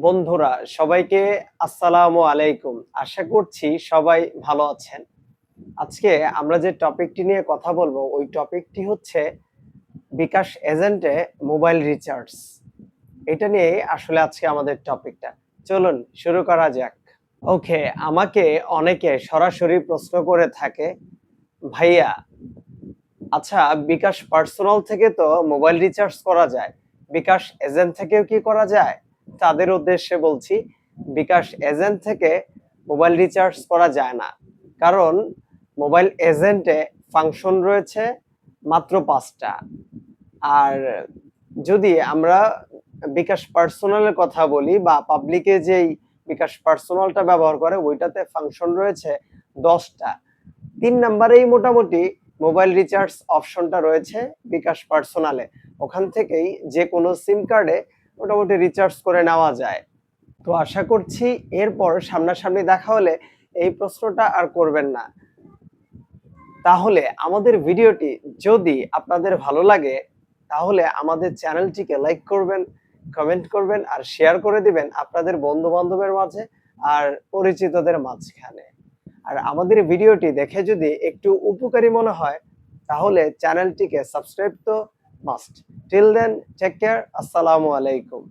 বন্ধুরা সবাইকে আসসালামু আলাইকুম। আশা করছি সবাই ভালো আছেন। আজকে আমরা যে টপিকটি নিয়ে কথা বলবো ওই টপিকটি হচ্ছে বিকাশ এজেন্টে মোবাইল রিচার্জ। এটা নিয়ে আসলে আজকে আমাদের টপিকটা। চলুন শুরু করা যাক। ওকে, আমাকে অনেকে সরাসরি প্রশ্ন করে থাকে, ভাইয়া আচ্ছা বিকাশ পার্সোনাল থেকে তো মোবাইল রিচার্জ করা যায়, বিকাশ এজেন্ট থেকেও কি করা যায়? তাদের উদ্দেশ্যে বলছি, বিকাশ এজেন্ট থেকে মোবাইল রিচার্জ করা যায় না। কারণ মোবাইল এজেন্টে ফাংশন রয়েছে মাত্র ৫টা। আর যদি আমরা বিকাশ পার্সোনালের কথা বলি বা পাবলিকে যেই বিকাশ পার্সোনালটা ব্যবহার করে ওইটাতে ফাংশন রয়েছে ১০টা। ৩ নাম্বারেই মোটামুটি মোবাইল রিচার্জ অপশনটা রয়েছে বিকাশ পার্সোনালে। ওখান থেকেই যে কোনো সিম কার্ডে মোটামুটি রিচার্জ করে নেওয়া যায়। তো আশা করছি এরপর সামনাসামনি দেখা হলে এই প্রশ্নটা আর করবেন না। তাহলে আমাদের ভিডিওটি যদি আপনাদের ভালো লাগে তাহলে আমাদের চ্যানেলটিকে লাইক করবেন, কমেন্ট করবেন আর শেয়ার করে দিবেন আপনাদের বন্ধু-বান্ধবের মাঝে আর পরিচিতদের মাঝখানে। আর আমাদের ভিডিওটি দেখে যদি একটু উপকারী মনে হয় তাহলে চ্যানেলটিকে সাবস্ক্রাইব তো must. Till then take care. আসসালামু আলাইকুম।